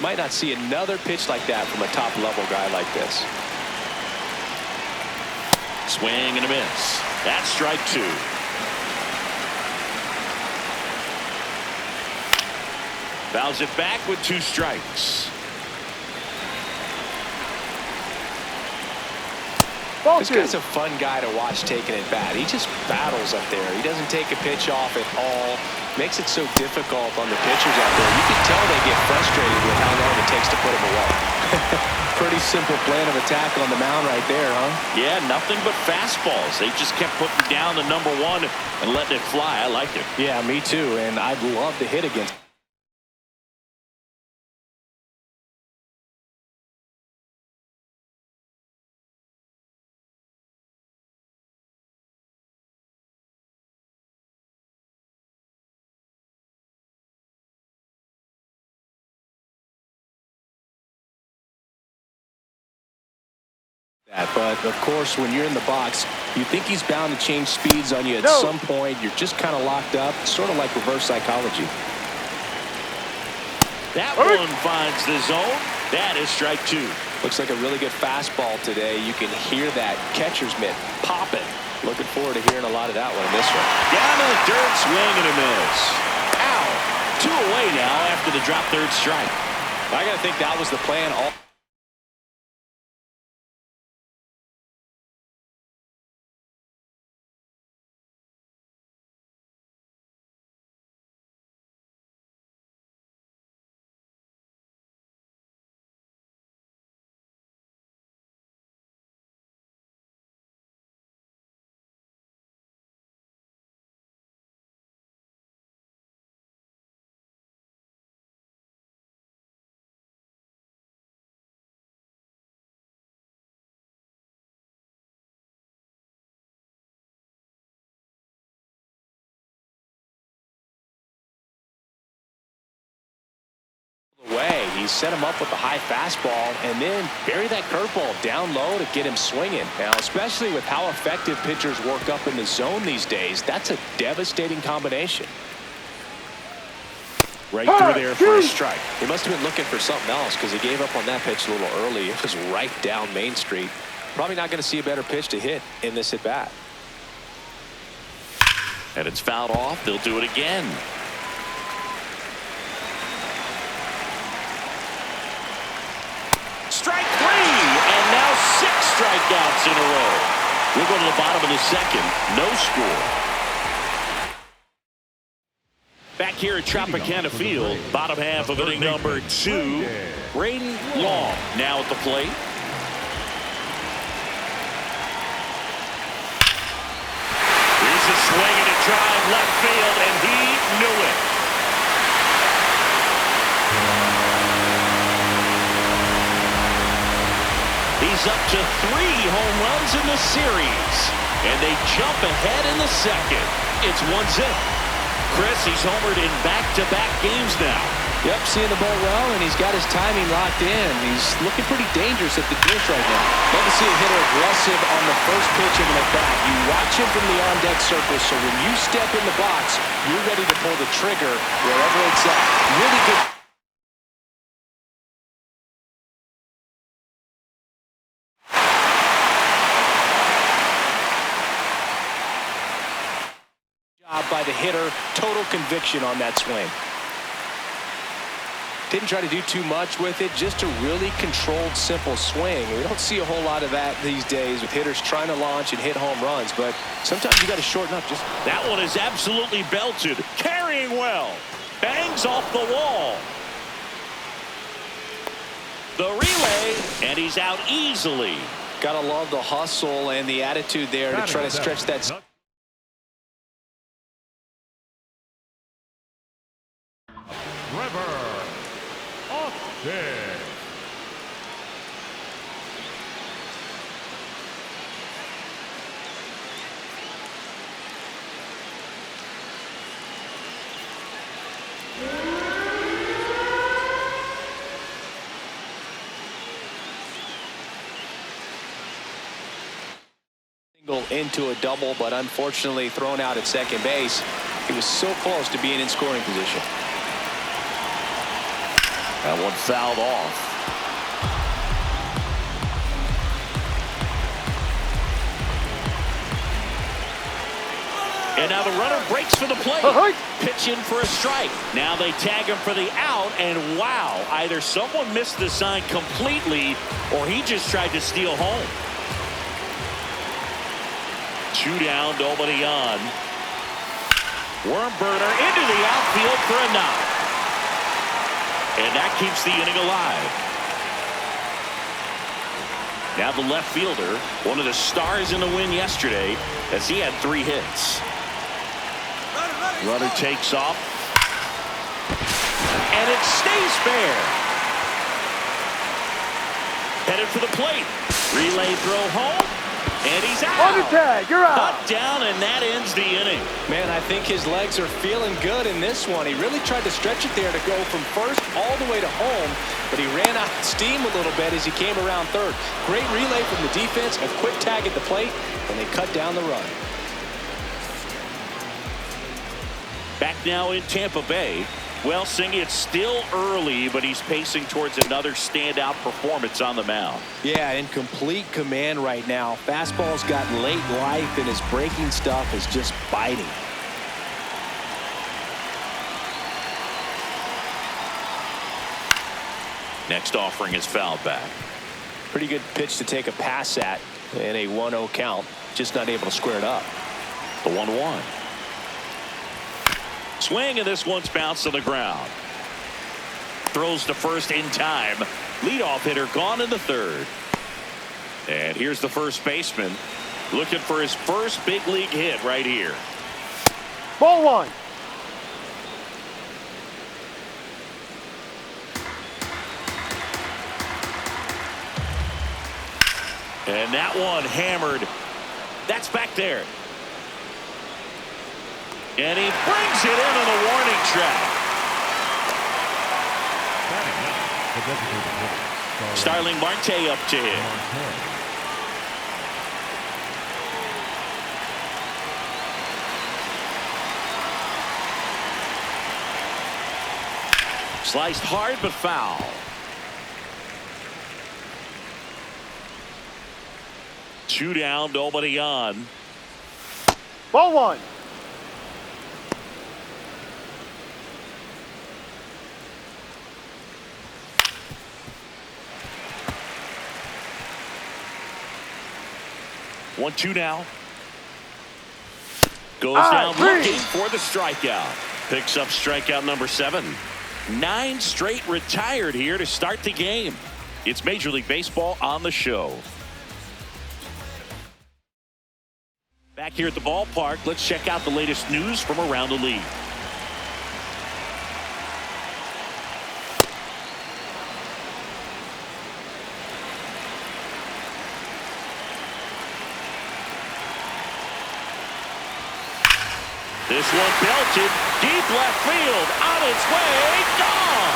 might not see another pitch like that from a top-level guy like this. Swing and a miss. That's strike two. Fouls it back with 2 strikes. This guy's a fun guy to watch taking it bat. He just battles up there. He doesn't take a pitch off at all. Makes it so difficult on the pitchers out there. You can tell they get frustrated with how long it takes to put him away. Pretty simple plan of attack on the mound right there, huh? Yeah, nothing but fastballs. They just kept putting down the number 1 and letting it fly. I like it. Yeah, me too. And I'd love to hit against him. But, of course, when you're in the box, you think he's bound to change speeds on you at some point. You're just kind of locked up, sort of like reverse psychology. That one finds the zone. That is strike 2. Looks like a really good fastball today. You can hear that catcher's mitt popping. Looking forward to hearing a lot of that one in this one. Down to the dirt, swing and a miss. Ow. 2 away now after the drop third strike. I got to think that was the plan. Way. He set him up with a high fastball and then bury that curveball down low to get him swinging. Now, especially with how effective pitchers work up in the zone these days, that's a devastating combination. Right through there for a strike. He must have been looking for something else because he gave up on that pitch a little early. It was right down Main Street. Probably not going to see a better pitch to hit in this at bat. And it's fouled off. They'll do it again. Strike 3, and now 6 strikeouts in a row. We'll go to the bottom of the second. No score. Back here at Tropicana Field, bottom half of inning number 2. Braden Long now at the plate. Here's a swing and a drive left field, and he knew it. He's up to 3 home runs in the series, and they jump ahead in the second. It's 1-0. Chris, he's homered in back-to-back games now. Yep, seeing the ball well, and he's got his timing locked in. He's looking pretty dangerous at the dish right now. Love to see a hitter aggressive on the first pitch of an at-bat. You watch him from the on-deck circle, so when you step in the box, you're ready to pull the trigger wherever it's at. Really good. By the hitter, total conviction on that swing. Didn't try to do too much with it, just a really controlled, simple swing. We don't see a whole lot of that these days with hitters trying to launch and hit home runs, but sometimes you got to shorten up. Just that one is absolutely belted, carrying well, bangs off the wall. The relay, and he's out easily. Gotta love the hustle and the attitude there to try to stretch that. Into a double, but unfortunately thrown out at second base. He was so close to being in scoring position. That one fouled off. And now the runner breaks for the plate. Pitch in for a strike. Now they tag him for the out, and wow, either someone missed the sign completely or he just tried to steal home. 2 down, nobody on. Worm burner into the outfield for a knock. And that keeps the inning alive. Now the left fielder, one of the stars in the win yesterday, as he had 3 hits. Runner takes off. And it stays fair. Headed for the plate. Relay throw home. And he's out. On the tag, you're out. Cut down, and that ends the inning. Man, I think his legs are feeling good in this one. He really tried to stretch it there to go from first all the way to home, but he ran out of steam a little bit as he came around third. Great relay from the defense, a quick tag at the plate, and they cut down the run. Back now in Tampa Bay. Well, Singy, it's still early, but he's pacing towards another standout performance on the mound. Yeah, in complete command right now. Fastball's got late life, and his breaking stuff is just biting. Next offering is fouled back. Pretty good pitch to take a pass at in a 1-0 count. Just not able to square it up. The 1-1. Swing, and this one's bounced to the ground. Throws to first in time. Leadoff hitter gone in the third. And here's the first baseman looking for his first big league hit right here. Ball 1. And that one hammered. That's back there. And he brings it in on the warning track. Starling Marte up to him. Sliced hard but foul. Two down, nobody on. Ball 1. One, two now. Goes down looking for the strikeout. Picks up strikeout number 7. 9 straight retired here to start the game. It's Major League Baseball on the show. Back here at the ballpark, let's check out the latest news from around the league. This one belted deep left field, on its way, gone.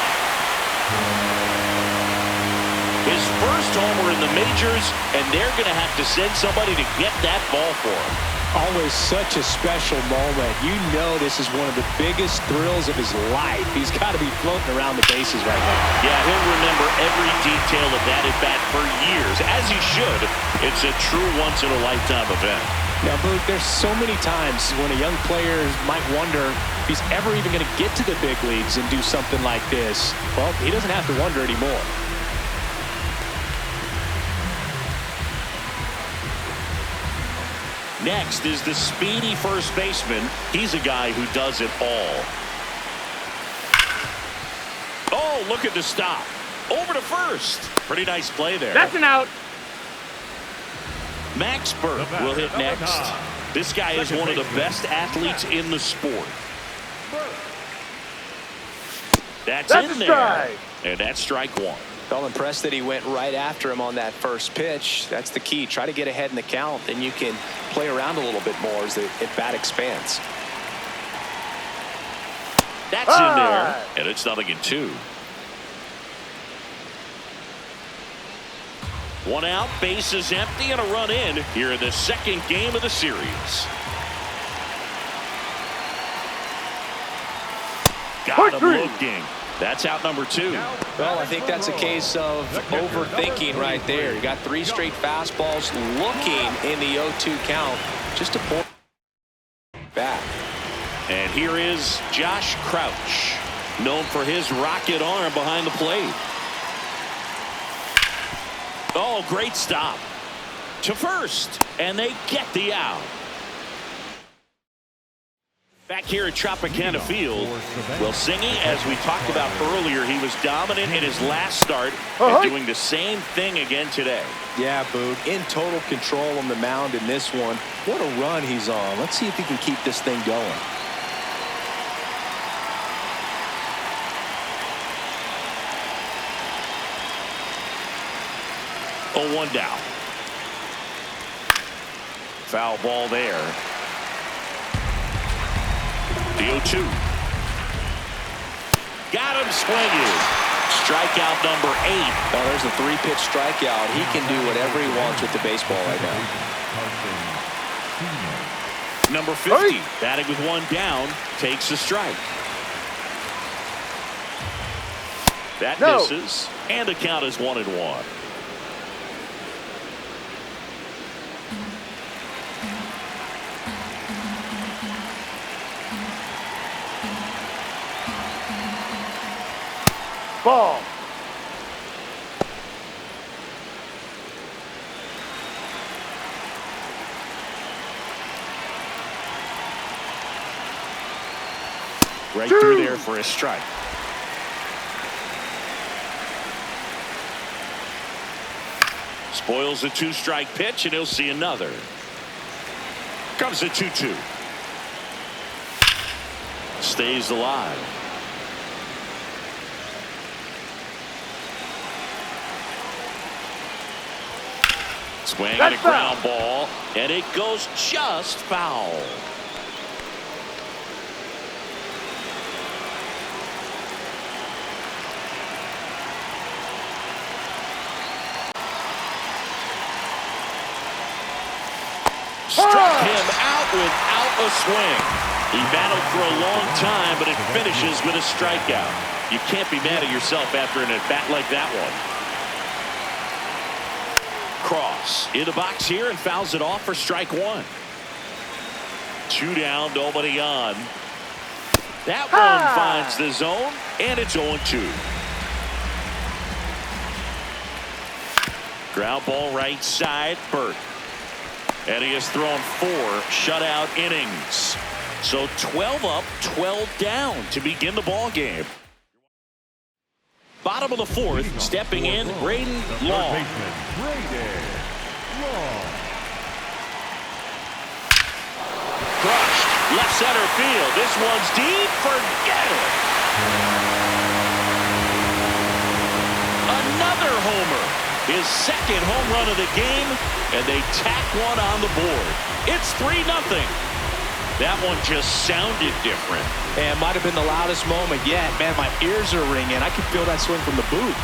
His first homer in the majors, and they're going to have to send somebody to get that ball for him. Always such a special moment. You know this is one of the biggest thrills of his life. He's got to be floating around the bases right now. Yeah, he'll remember every detail of that at bat for years, as he should. It's a true once-in-a-lifetime event. Now, Boog, there's so many times when a young player might wonder if he's ever even going to get to the big leagues and do something like this. Well, he doesn't have to wonder anymore. Next is the speedy first baseman. He's a guy who does it all. Oh, look at the stop. Over to first. Pretty nice play there. That's an out. Max Burke will hit next. This guy is one of the best athletes in the sport. That's in there. And that's strike 1. Felt impressed that he went right after him on that first pitch. That's the key. Try to get ahead in the count, then you can play around a little bit more as the at-bat expands. That's in there. And it's 0-2. 1 out, bases empty, and a run in here in the second game of the series. Got him looking. That's out number 2. Well, I think that's a case of overthinking right there. You got 3 straight fastballs looking in the 0-2 count. Just a point back. And here is Josh Crouch, known for his rocket arm behind the plate. Oh, great stop to first, and they get the out. Back here at Tropicana Field, well, Singy, as we talked about earlier, he was dominant in his last start and doing the same thing again today. Yeah, Boog, in total control on the mound in this one. What a run he's on. Let's see if he can keep this thing going. Oh, 1 down. Foul ball there. The 0-2. Got him swinging. Strikeout number 8. Oh, there's a 3-pitch strikeout. He can do whatever he wants with the baseball right now. Number 50, batting with 1 down, takes a strike. That misses, and the count is 1-1. Ball. Right through there for a strike. Spoils a 2-strike pitch, and he'll see another. Comes a 2-2. Stays alive. Swing and a ground ball, and it goes just foul. Struck him out without a swing. He battled for a long time, but it finishes with a strikeout. You can't be mad at yourself after an at-bat like that one. Cross in the box here and fouls it off for strike 1. 2 down, nobody on. That one finds the zone, and it's 0-2. Ground ball right side, Burt. And he has thrown 4 shutout innings. So 12 up, 12 down to begin the ball game. Bottom of the 4th, stepping in, Braden Long. Crushed, left center field. This one's deep, forget it. Another homer. His 2nd home run of the game, and they tack one on the board. It's 3-0. That one just sounded different. And it might have been the loudest moment yet. Man, my ears are ringing. I can feel that swing from the booth.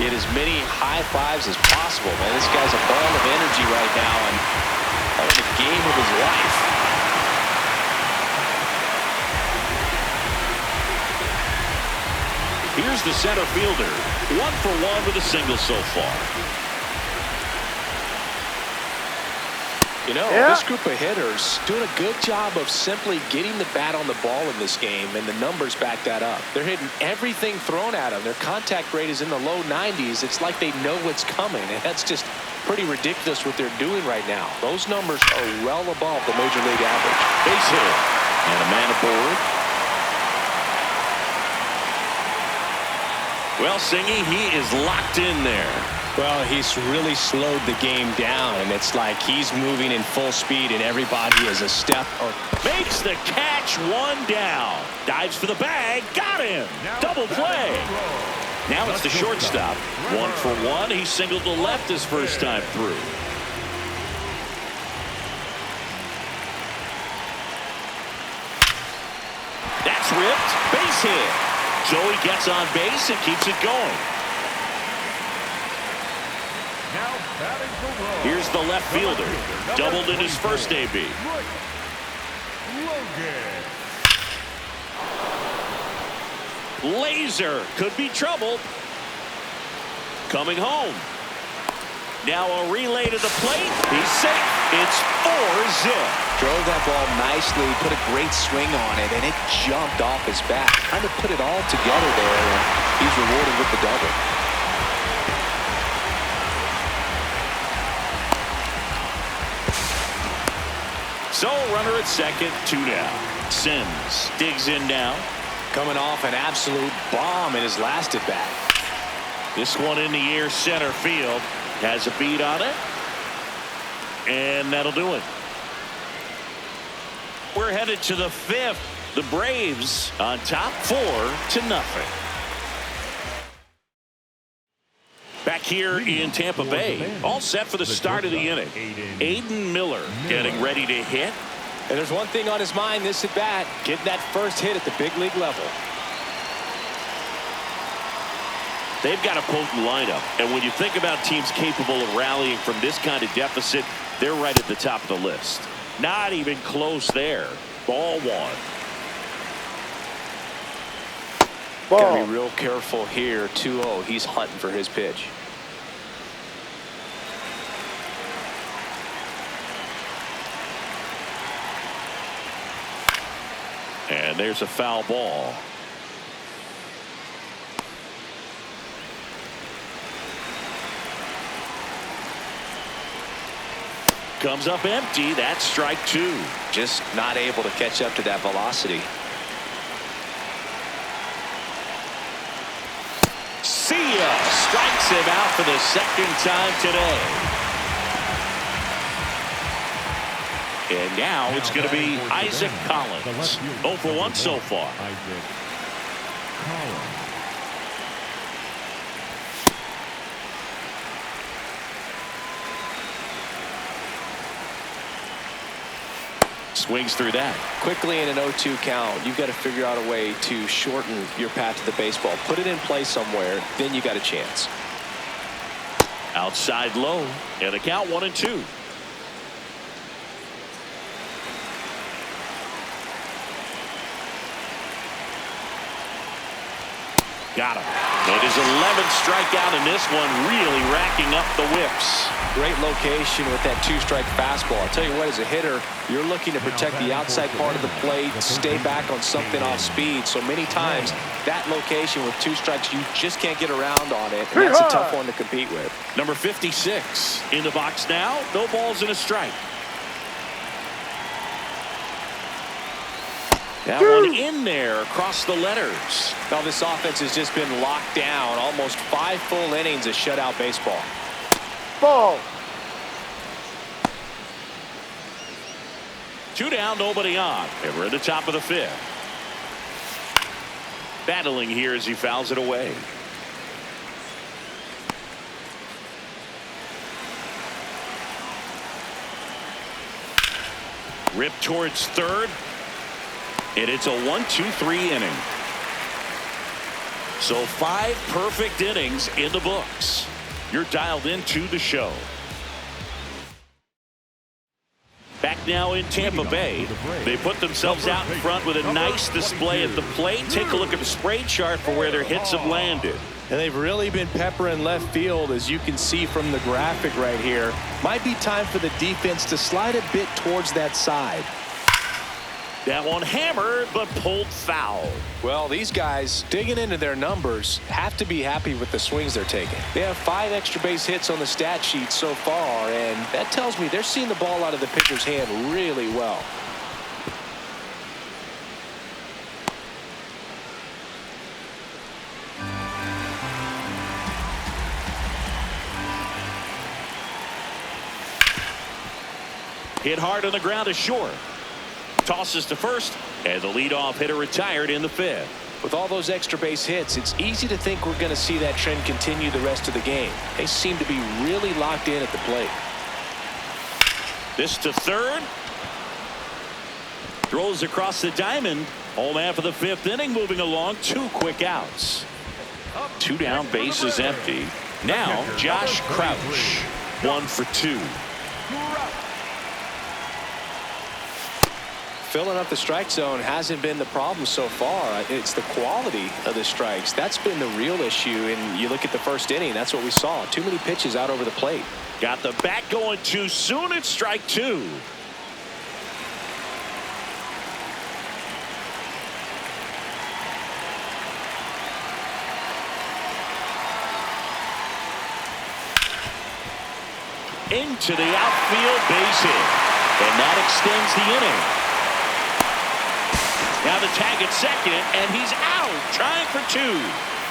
Get as many high fives as possible, man. This guy's a ball of energy right now and having the game of his life. Here's the center fielder. 1 for 1 with a single so far. You know, this group of hitters doing a good job of simply getting the bat on the ball in this game, and the numbers back that up. They're hitting everything thrown at them. Their contact rate is in the low 90s. It's like they know what's coming, and that's just pretty ridiculous what they're doing right now. Those numbers are well above the Major League average. Base hit, and a man aboard. Well, Singy, he is locked in there. Well, he's really slowed the game down, and it's like he's moving in full speed, and everybody is a step. Makes the catch, 1 down. Dives for the bag, got him. Double play. Now it's the shortstop. 1 for 1. He singled to left his first time through. That's ripped. Base hit. Joey gets on base and keeps it going. Here's the left fielder. Doubled in his first AB. Laser could be trouble. Coming home. Now a relay to the plate. He's safe. It's 4-zip. Drove that ball nicely, put a great swing on it, and it jumped off his bat. Trying to put it all together there, and he's rewarded with the double. So runner at second, 2 down. Sims digs in now. Coming off an absolute bomb in his last at bat. This one in the air, center field. Has a beat on it. And that'll do it. We're headed to the 5th. The Braves on top 4-0. Back here in Tampa Bay, all set for the start of the inning. Aiden Miller getting ready to hit. And there's one thing on his mind this at bat, getting that first hit at the big league level. They've got a potent lineup, and when you think about teams capable of rallying from this kind of deficit, they're right at the top of the list. Not even close there. Ball 1. Gotta be real careful here. 2-0. He's hunting for his pitch. And there's a foul ball. Comes up empty. That's strike 2. Just not able to catch up to that velocity. See ya. Strikes him out for the second time today. And now it's going to be Isaac Collins. 0 for 1 so far. Swings through that. Quickly in an 0-2 count, you've got to figure out a way to shorten your path to the baseball. Put it in play somewhere, then you got a chance. Outside low, and the count 1-2. Got him. And his 11th strikeout in this one, really racking up the whips. Great location with that 2-strike fastball. I'll tell you what, as a hitter, you're looking to protect the outside part of the plate, stay back on something off speed. So many times, that location with 2 strikes, you just can't get around on it, and that's a tough one to compete with. Number 56 in the box now. No balls and a strike. That one in there across the letters. Now this offense has just been locked down. Almost 5 full innings of shutout baseball. Ball. 2 down, nobody on. And we're at the top of the 5th. Battling here as he fouls it away. Ripped towards third. And it's a 1-2-3 inning. So 5 perfect innings in the books. You're dialed into the show. Back now in Tampa Bay. They put themselves out in front with a nice display at the plate. Take a look at the spray chart for where their hits have landed. And they've really been peppering left field, as you can see from the graphic right here. Might be time for the defense to slide a bit towards that side. That one hammered, but pulled foul. Well, these guys, digging into their numbers, have to be happy with the swings they're taking. They have 5 extra base hits on the stat sheet so far, and that tells me they're seeing the ball out of the pitcher's hand really well. Hit hard on the ground to short. Tosses to first, and the leadoff hitter retired in the 5th. With all those extra base hits, it's easy to think we're going to see that trend continue the rest of the game. They seem to be really locked in at the plate. This to third. Throws across the diamond. Home half of the 5th inning, moving along. 2 quick outs. 2 down, bases empty. Now Josh Crouch, 1 for 2. filling up the strike zone hasn't been the problem so far. It's the quality of the strikes. That's been the real issue. And you look at the first inning, that's what we saw. Too many pitches out over the plate. Got the bat going too soon. It's strike two. Into the outfield, base hit. And that extends the inning. Now the tag at second, and he's out, trying for two.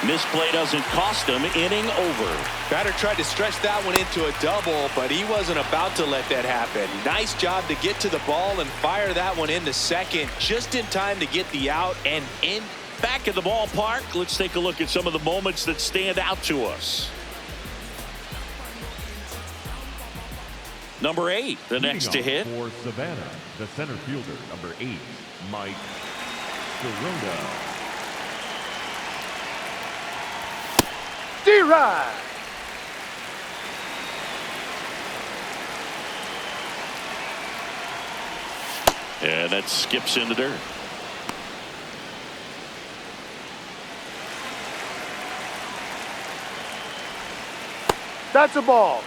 Misplay doesn't cost him. Inning over. Batter tried to stretch that one into a double, but he wasn't about to let that happen. Nice job to get to the ball and fire that one into second, just in time to get the out and in. Back at the ballpark, let's take a look at some of the moments that stand out to us. Number 8, the next to hit. For Savannah, the center fielder, number 8, Mike Sirota. D-Ride. And that skips in the dirt. That's a ball.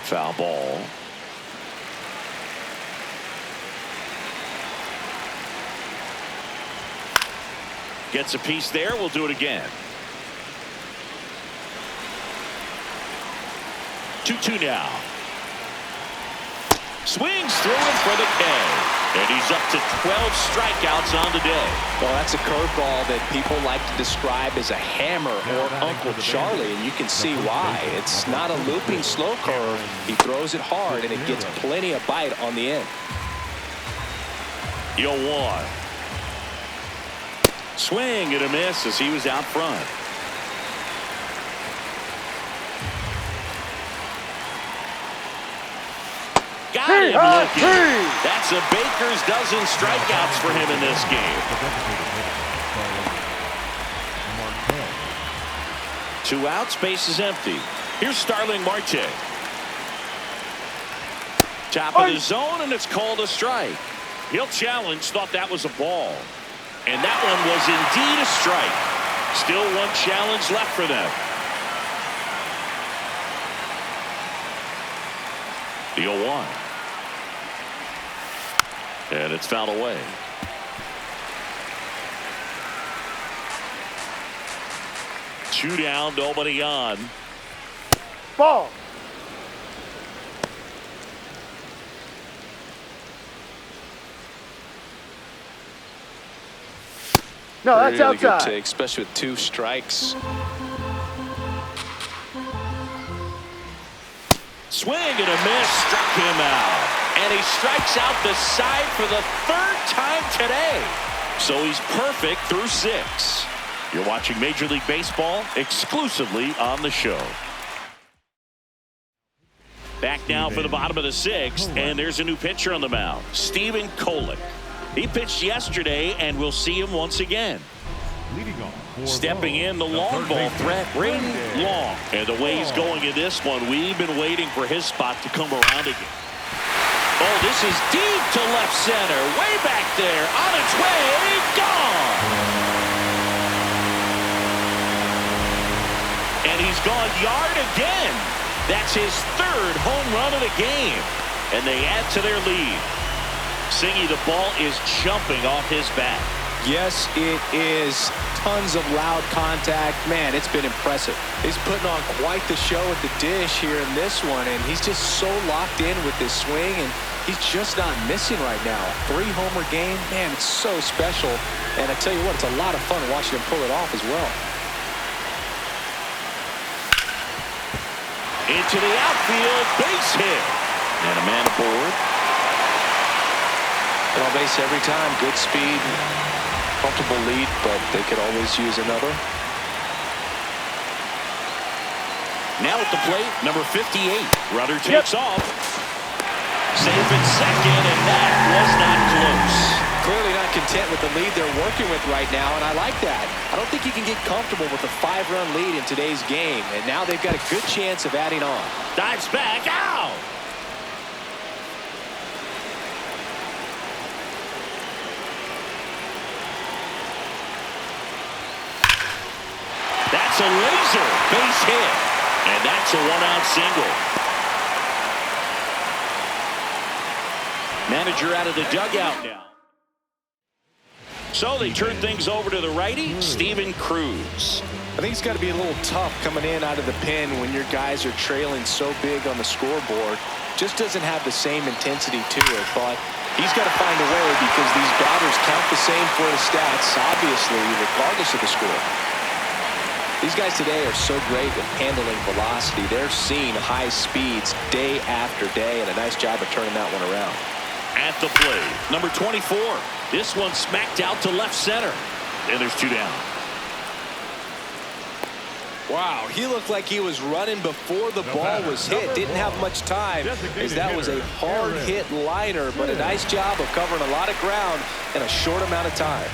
Foul ball. Gets a piece there. We'll do it again. 2-2 now. Swings through him for the K. And he's up to 12 strikeouts on the day. Well, that's a curveball that people like to describe as a hammer or Uncle Charlie, and you can see why. It's not a looping slow curve. He throws it hard, and it gets plenty of bite on the end. 0-1. Swing and a miss as he was out front. Got him looking. That's a Baker's dozen strikeouts for him in this game. 2 outs, base is empty. Here's Starling Marte. Top of the zone, and it's called a strike. He'll challenge, thought that was a ball. And that one was indeed a strike. Still one challenge left for them. The 0-1. And it's fouled away. Two down, nobody on. Ball. No, that's really outside. Good take, especially with 2 strikes. Swing and a miss, struck him out. And he strikes out the side for the 3rd time today. So he's perfect through 6. You're watching Major League Baseball exclusively on the show. Back now for the bottom of the 6th, and there's a new pitcher on the mound, Steven Kolick. He pitched yesterday, and we'll see him once again. Stepping in, the long ball threat, Braden Long. And the way he's going in this one, we've been waiting for his spot to come around again. Oh, this is deep to left center, way back there, on its way, gone. And he's gone yard again. That's his 3rd home run of the game. And they add to their lead. Singy, the ball is jumping off his bat. Yes, it is. Tons of loud contact. Man, it's been impressive. He's putting on quite the show at the dish here in this one, and he's just so locked in with this swing, and he's just not missing right now. 3-homer game. Man, it's so special. And I tell you what, it's a lot of fun watching him pull it off as well. Into the outfield, base hit. And a man aboard. On base every time. Good speed. Comfortable lead, but they could always use another. Now at the plate, number 58. Rudder takes off. Safe at second, and that was not close. Clearly not content with the lead they're working with right now, and I like that. I don't think you can get comfortable with a 5-run lead in today's game, and now they've got a good chance of adding on. Dives back out. That's a laser base hit, and that's a 1-out single. Manager out of the dugout now. So they turn things over to the righty, Steven Cruz. I think it's got to be a little tough coming in out of the pen when your guys are trailing so big on the scoreboard. Just doesn't have the same intensity to it, but he's got to find a way because these batters count the same for the stats, obviously, regardless of the score. These guys today are so great with handling velocity. They're seeing high speeds day after day, and a nice job of turning that one around. At the plate, number 24. This one smacked out to left center. And there's 2 down. Wow, he looked like he was running before the ball was hit. Didn't have much time as that was a hard hit liner, but a nice job of covering a lot of ground in a short amount of time.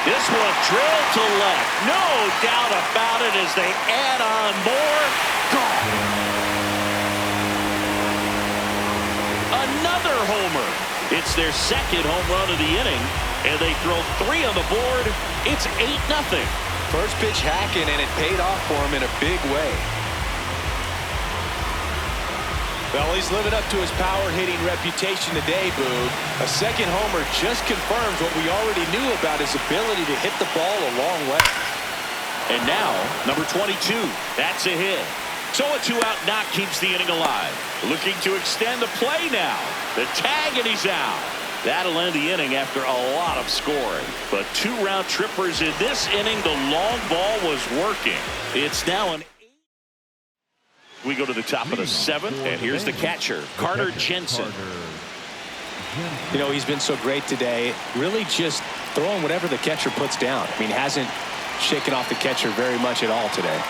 This one drilled to left. No doubt about it as they add on more. Gone. Another homer. It's their second home run of the inning, and they throw 3 on the board. It's 8-0. First pitch hacking, and it paid off for him in a big way. Well, he's living up to his power-hitting reputation today, Boog. A second homer just confirms what we already knew about his ability to hit the ball a long way. And now, number 22. That's a hit. So a 2-out knock keeps the inning alive. Looking to extend the play now. The tag, and he's out. That'll end the inning after a lot of scoring. But 2 round trippers in this inning. The long ball was working. It's now an... We go to the top of the 7th, and here's the catcher, Carter Jensen. You know, he's been so great today, really just throwing whatever the catcher puts down. I mean, hasn't shaken off the catcher very much at all today.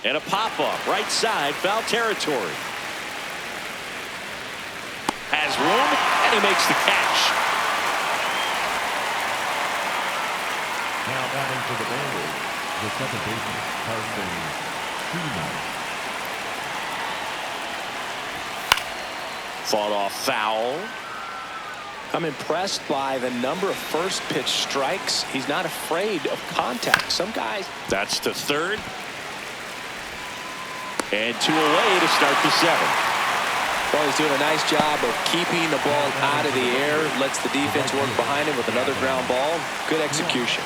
And a pop-up, right side, foul territory. Has room, and he makes the catch. Now batting for the Bengals, the second baseman, Carson Steven. Fought off foul. I'm impressed by the number of first pitch strikes. He's not afraid of contact. Some guys... That's to third. And 2 away to start the 7th. Well, he's doing a nice job of keeping the ball out of the air. Lets the defense work behind him with another ground ball. Good execution.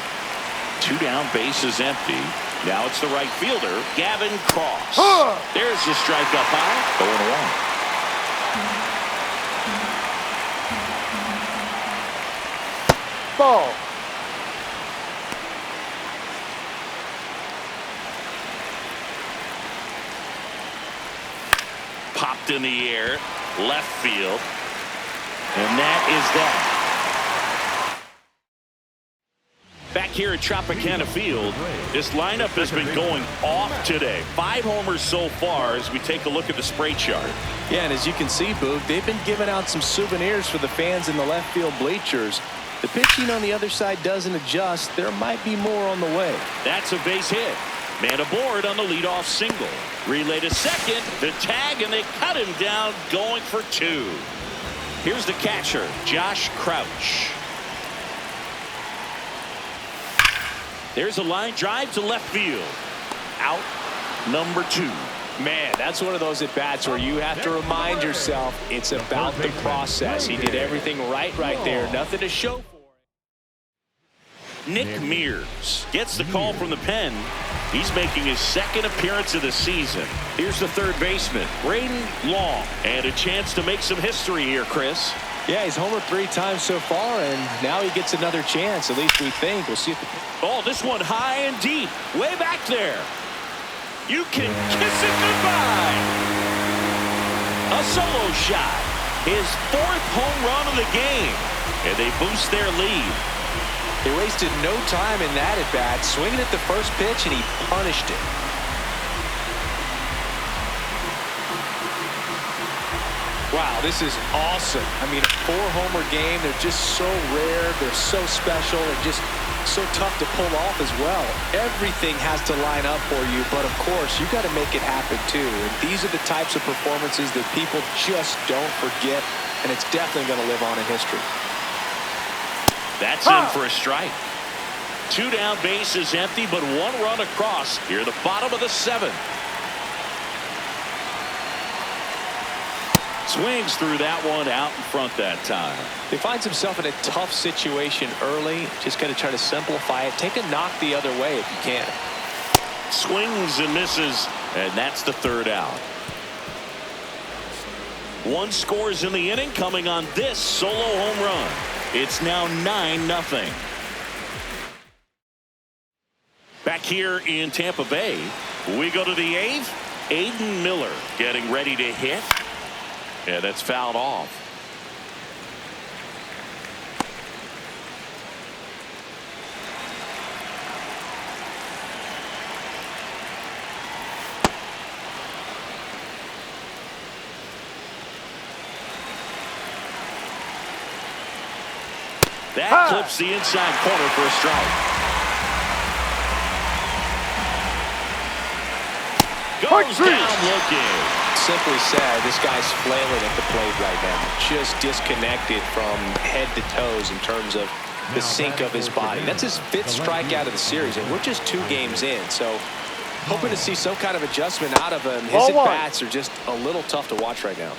2 down, bases empty. Now it's the right fielder, Gavin Cross. There's the strike up high. 0-1. Ball. Popped in the air, left field, and that is that. Back here at Tropicana Field, this lineup has been going off today. 5 homers so far as we take a look at the spray chart. Yeah, and as you can see, Boog, they've been giving out some souvenirs for the fans in the left field bleachers. The pitching on the other side doesn't adjust. There might be more on the way. That's a base hit. Man aboard on the leadoff single. Relay to second. The tag, and they cut him down, going for 2. Here's the catcher, Josh Crouch. There's a line drive to left field. Out number 2. Man, that's one of those at-bats where you have to remind yourself it's about the process. He did everything right there. Nothing to show for it. Nick Mears gets the call from the pen. He's making his 2nd appearance of the season. Here's the third baseman, Braden Long, and a chance to make some history here, Chris. Yeah, he's homered 3 times so far, and now he gets another chance. At least we think. We'll see if Oh, this one high and deep, way back there. You can kiss it goodbye. A solo shot, his 4th home run of the game, and they boost their lead. He wasted no time in that at bat, swinging at the first pitch, and he punished it. Wow, this is awesome. I mean, a 4-homer game, they're just so rare, they're so special, and just so tough to pull off as well. Everything has to line up for you, but of course, you got to make it happen too. And these are the types of performances that people just don't forget, and it's definitely going to live on in history. That's in for a strike. 2 down, base is empty, but 1 run across here at the bottom of the 7th. Swings through that one, out in front that time. He finds himself in a tough situation early. Just got to try to simplify it. Take a knock the other way if you can. Swings and misses, and that's the 3rd out. 1 scores in the inning, coming on this solo home run. It's now 9-0. Back here in Tampa Bay, we go to the 8th. Aiden Miller getting ready to hit. Yeah, that's fouled off. That clips the inside corner for a strike. Goes down looking. Simply said, this guy's flailing at the plate right now. Just disconnected from head to toes in terms of the sink of his body. That's his 5th strikeout of the series, and we're just 2 games in. So hoping to see some kind of adjustment out of him. His at-bats are just a little tough to watch right now.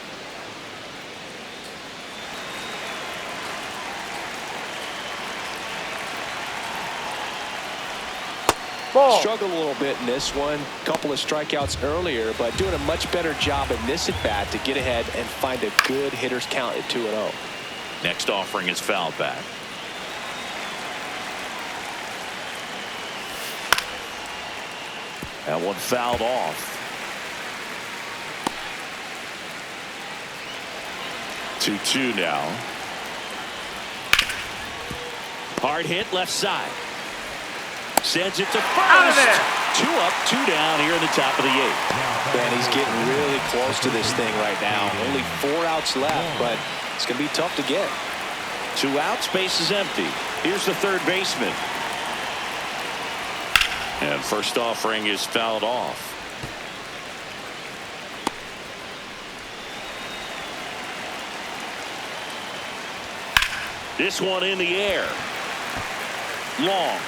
Ball. Struggled a little bit in this one. Couple of strikeouts earlier, but doing a much better job in this at bat to get ahead and find a good hitter's count at 2-0. Next offering is fouled back. That one fouled off. 2-2 now. Hard hit left side. Sends it to first. 2 up, 2 down here in the top of the 8th. Man, he's getting really close to this thing right now. Only 4 outs left, but it's going to be tough to get. 2 outs, base is empty. Here's the 3rd baseman. And first offering is fouled off. This one in the air. Long.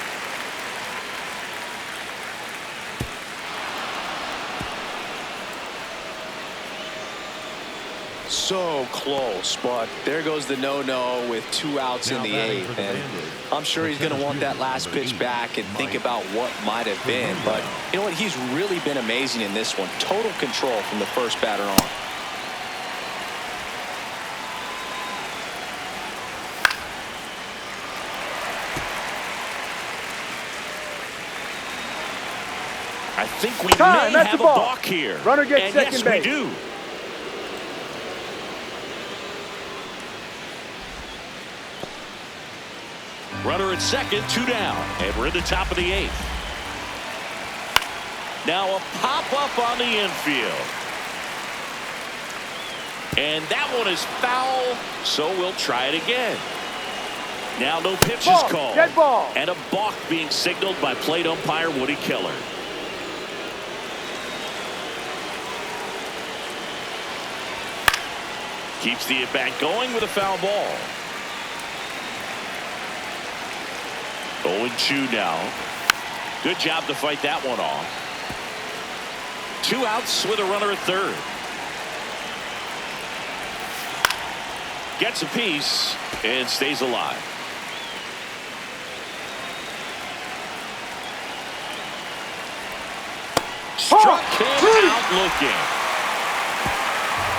So close, but there goes the no-no with 2 outs in the 8th. And I'm sure he's going to want that last pitch back and think about what might have been. But you know what? He's really been amazing in this one. Total control from the first batter on. I think we may have a balk here. Runner gets second yes, base. we do. Runner at second, 2 down, and we're in the top of the 8th. Now a pop-up on the infield. And that one is foul, so we'll try it again. Now no pitch is called. Dead ball. And a balk being signaled by plate umpire Woody Keller. Keeps the at-bat going with a foul ball. 0-2 now. Good job to fight that one off. 2 outs with a runner at 3rd. Gets a piece and stays alive. Struck him out looking.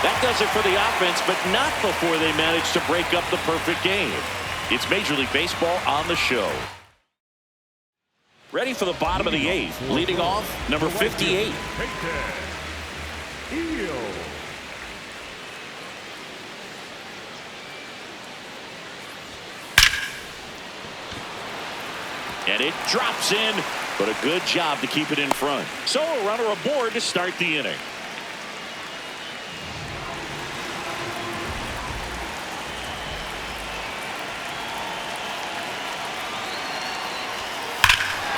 That does it for the offense, but not before they manage to break up the perfect game. It's Major League Baseball on the show. Ready for the bottom of the 8th. Leading off, number 58. And it drops in, but a good job to keep it in front. So a runner aboard to start the inning.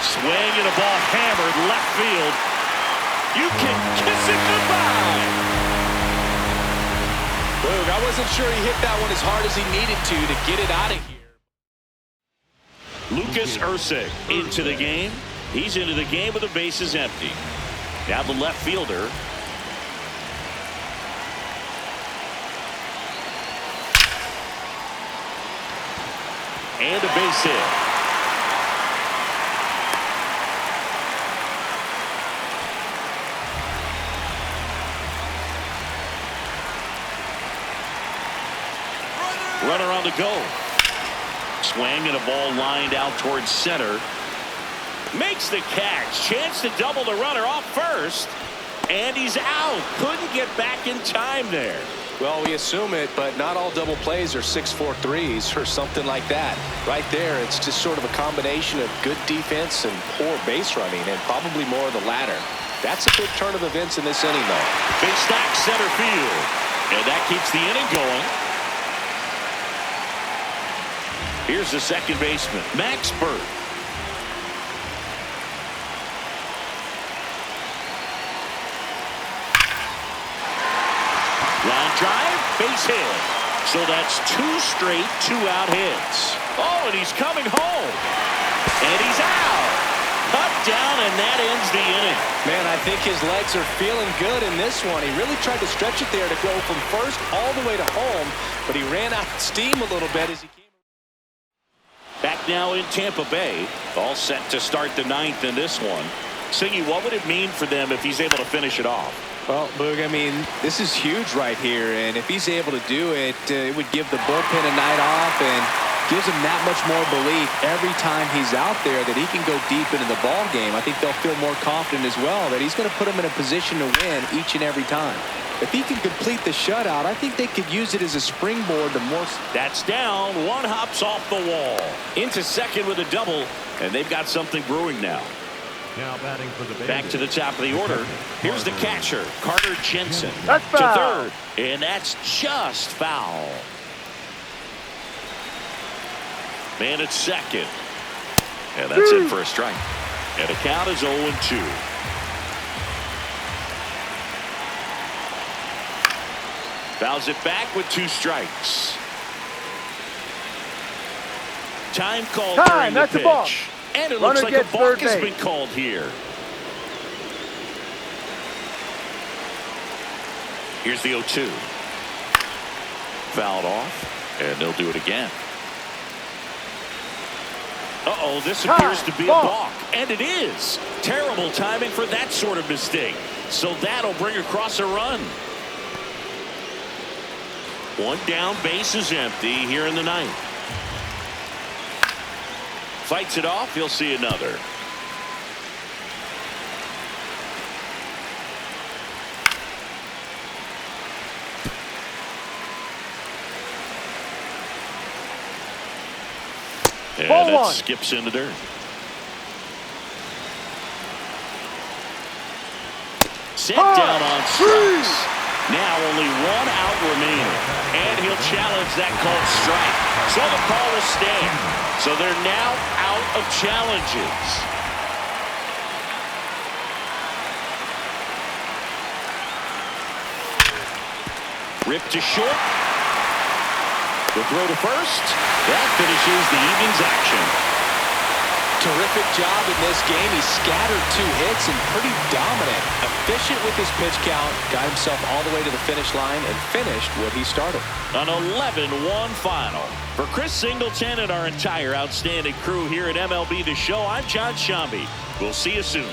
Swing and a ball hammered left field. You can kiss it goodbye. Boog, I wasn't sure he hit that one as hard as he needed to get it out of here. Lucas Ursig into the game. He's into the game with the bases empty. Now the left fielder. And a base hit. Runner on the go. Swing and a ball lined out towards center. Makes the catch. Chance to double the runner off first. And he's out. Couldn't get back in time there. Well, we assume it, but not all double plays are 6-4 threes or something like that. Right there, it's just sort of a combination of good defense and poor base running, and probably more of the latter. That's a big turn of events in this inning, though. Big stack center field. And that keeps the inning going. Here's the second baseman, Max Burt. Line drive, base hit. So that's 2 straight 2-out hits. Oh, and he's coming home. And he's out. Cut down, and that ends the inning. Man, I think his legs are feeling good in this one. He really tried to stretch it there to go from first all the way to home, but he ran out of steam a little bit as he came. Back now in Tampa Bay, all set to start the 9th in this one. Singy, what would it mean for them if he's able to finish it off? Well, Boog, I mean, this is huge right here, and if he's able to do it, it would give the bullpen a night off and gives him that much more belief every time he's out there that he can go deep into the ball game. I think they'll feel more confident as well that he's going to put them in a position to win each and every time. If he can complete the shutout, I think they could use it as a springboard to more. That's down. One hops off the wall. Into second with a double, and they've got something brewing now. Now batting for the Back to the top of the order. Here's the catcher, Carter Jensen. That's to foul. third, and that's just foul. Man at second. And that's it for a strike. And the count is 0-2. Fouls it back with 2 strikes. Time called during the That's a pitch. ball. And it Runner looks like a gets balk third has base. been called here. Here's the 0-2. Fouled off, and they'll do it again. Uh-oh, this appears to be a balk. And it is. Terrible timing for that sort of mistake. So that'll bring across a run. One down, base is empty here in the 9th. Fights it off, he'll see another. And Ball that one. skips into dirt. Set down on strikes. Now only 1 out remaining. And he'll challenge that called strike. So the call will stand. So they're now out of challenges. Ripped to short. The throw to first. That finishes the evening's action. Terrific job in this game. He scattered 2 hits and pretty dominant. Efficient with his pitch count. Got himself all the way to the finish line and finished what he started. An 11-1 final. For Chris Singleton and our entire outstanding crew here at MLB The Show, I'm John Shambi. We'll see you soon.